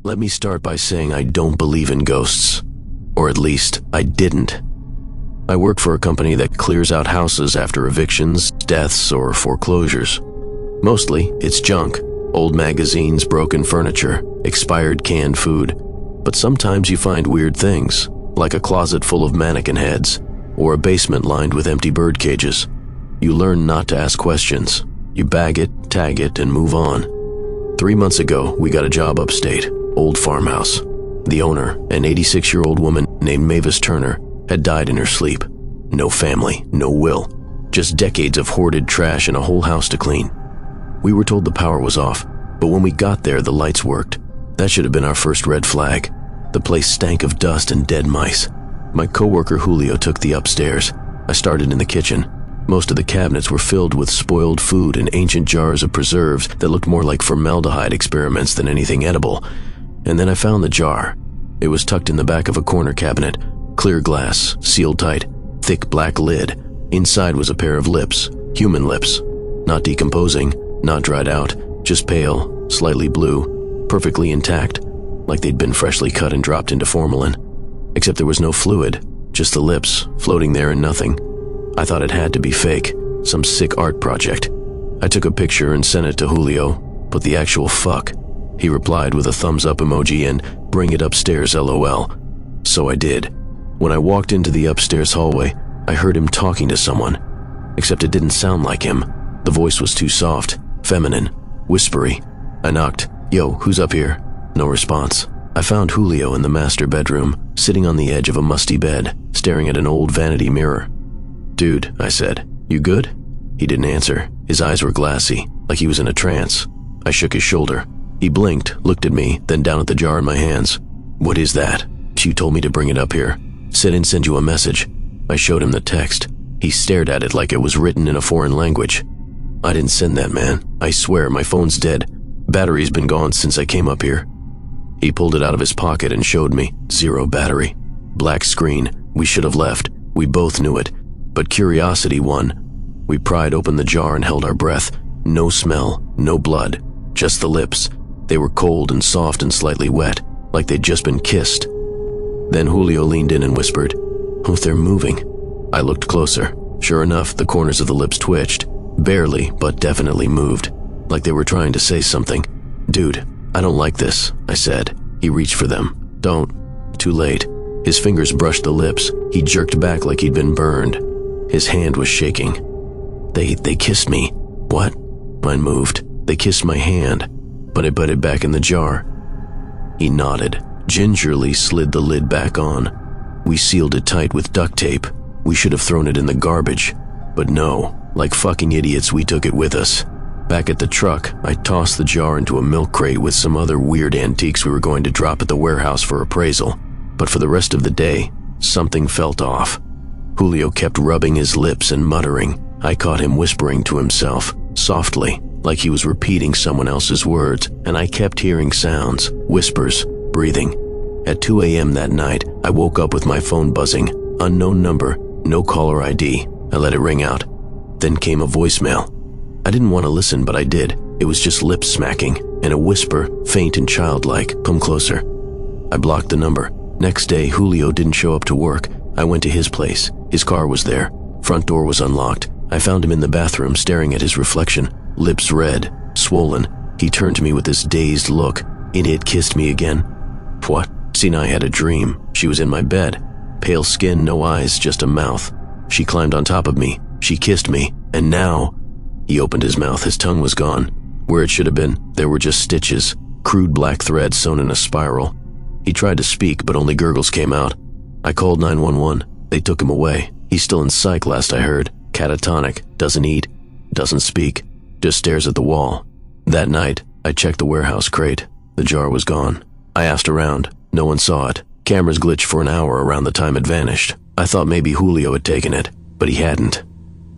Let me start by saying I don't believe in ghosts. Or at least, I didn't. I work for a company that clears out houses after evictions, deaths, or foreclosures. Mostly, it's junk. Old magazines, broken furniture, expired canned food. But sometimes you find weird things, like a closet full of mannequin heads, or a basement lined with empty bird cages. You learn not to ask questions. You bag it, tag it, and move on. 3 months ago, we got a job upstate, old farmhouse. The owner, an 86-year-old woman named Mavis Turner, had died in her sleep. No family, no will, just decades of hoarded trash and a whole house to clean. We were told the power was off, but when we got there, the lights worked. That should have been our first red flag. The place stank of dust and dead mice. My coworker Julio took the upstairs. I started in the kitchen. Most of the cabinets were filled with spoiled food and ancient jars of preserves that looked more like formaldehyde experiments than anything edible. And then I found the jar. It was tucked in the back of a corner cabinet. Clear glass, sealed tight, thick black lid. Inside was a pair of lips, human lips. Not decomposing, not dried out, just pale, slightly blue, perfectly intact, like they'd been freshly cut and dropped into formalin. Except there was no fluid, just the lips, floating there in nothing. I thought it had to be fake, some sick art project. I took a picture and sent it to Julio, but the actual fuck. He replied with a thumbs up emoji and bring it upstairs LOL. So I did. When I walked into the upstairs hallway, I heard him talking to someone. Except it didn't sound like him. The voice was too soft, feminine, whispery. I knocked, "Yo, who's up here?" No response. I found Julio in the master bedroom, sitting on the edge of a musty bed, staring at an old vanity mirror. "Dude," I said, "you good?" He didn't answer. His eyes were glassy, like he was in a trance. I shook his shoulder. He blinked, looked at me, then down at the jar in my hands. "What is that?" "You told me to bring it up here. Said and send you a message." I showed him the text. He stared at it like it was written in a foreign language. "I didn't send that, man. I swear, my phone's dead. Battery's been gone since I came up here." He pulled it out of his pocket and showed me. 0 battery. Black screen. We should have left. We both knew it. But curiosity won. We pried open the jar and held our breath. No smell, no blood, just the lips. They were cold and soft and slightly wet, like they'd just been kissed. Then Julio leaned in and whispered, "Oh, they're moving." I looked closer. Sure enough, the corners of the lips twitched. Barely, but definitely moved, like they were trying to say something. "Dude, I don't like this," I said. He reached for them. "Don't." Too late. His fingers brushed the lips. He jerked back like he'd been burned. His hand was shaking. They kissed me." "What?" Mine moved. "They kissed my hand, but I put it back in the jar." He nodded, gingerly slid the lid back on. We sealed it tight with duct tape. We should have thrown it in the garbage. But no, like fucking idiots, we took it with us. Back at the truck, I tossed the jar into a milk crate with some other weird antiques we were going to drop at the warehouse for appraisal. But for the rest of the day, something felt off. Julio kept rubbing his lips and muttering. I caught him whispering to himself, softly, like he was repeating someone else's words, and I kept hearing sounds, whispers, breathing. At 2 a.m. that night, I woke up with my phone buzzing. Unknown number, no caller ID. I let it ring out. Then came a voicemail. I didn't want to listen, but I did. It was just lips smacking, and a whisper, faint and childlike, "Come closer." I blocked the number. Next day, Julio didn't show up to work. I went to his place. His car was there. Front door was unlocked. I found him in the bathroom staring at his reflection, lips red, swollen. He turned to me with this dazed look. It had kissed me again. What? Sinai had a dream. She was in my bed. Pale skin, no eyes, just a mouth. She climbed on top of me. She kissed me. And now... He opened his mouth. His tongue was gone. Where it should have been, there were just stitches, crude black thread sewn in a spiral. He tried to speak, but only gurgles came out. I called 911. They took him away. He's still in psych, last I heard. Catatonic. Doesn't eat. Doesn't speak. Just stares at the wall. That night, I checked the warehouse crate. The jar was gone. I asked around. No one saw it. Cameras glitched for an hour around the time it vanished. I thought maybe Julio had taken it, but he hadn't.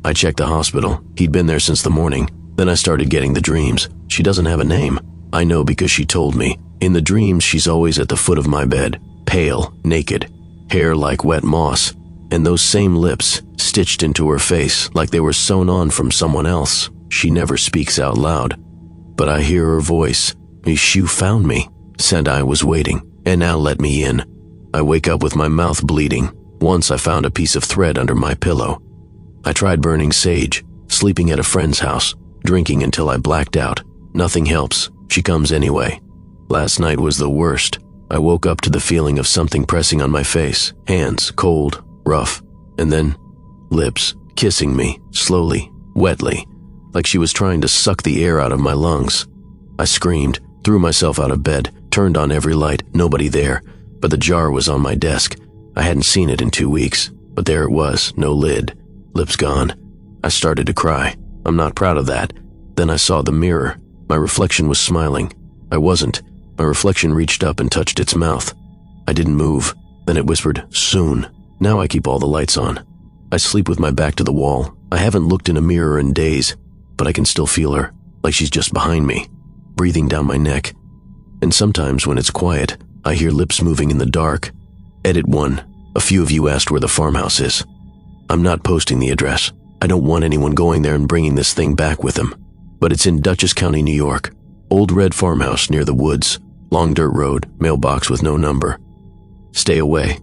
I checked the hospital. He'd been there since the morning. Then I started getting the dreams. She doesn't have a name. I know because she told me. In the dreams, she's always at the foot of my bed, pale, naked, hair like wet moss, and those same lips stitched into her face like they were sewn on from someone else. She never speaks out loud, but I hear her voice. "You found me. Said I was waiting, and now let me in. I wake up with my mouth bleeding. Once I found a piece of thread under my pillow. I tried burning sage, sleeping at a friend's house, drinking until I blacked out. Nothing helps. She comes anyway. Last night was the worst. I woke up to the feeling of something pressing on my face, hands, cold, rough, and then lips, kissing me, slowly, wetly, like she was trying to suck the air out of my lungs. I screamed, threw myself out of bed, turned on every light, nobody there, but the jar was on my desk. I hadn't seen it in 2 weeks, but there it was, no lid, lips gone. I started to cry. I'm not proud of that. Then I saw the mirror. My reflection was smiling. I wasn't. My reflection reached up and touched its mouth. I didn't move. Then it whispered, soon. Now I keep all the lights on. I sleep with my back to the wall. I haven't looked in a mirror in days, but I can still feel her, like she's just behind me, breathing down my neck. And sometimes when it's quiet, I hear lips moving in the dark. Edit 1. A few of you asked where the farmhouse is. I'm not posting the address. I don't want anyone going there and bringing this thing back with them. But it's in Dutchess County, New York. Old red farmhouse near the woods. Long dirt road, mailbox with no number. Stay away.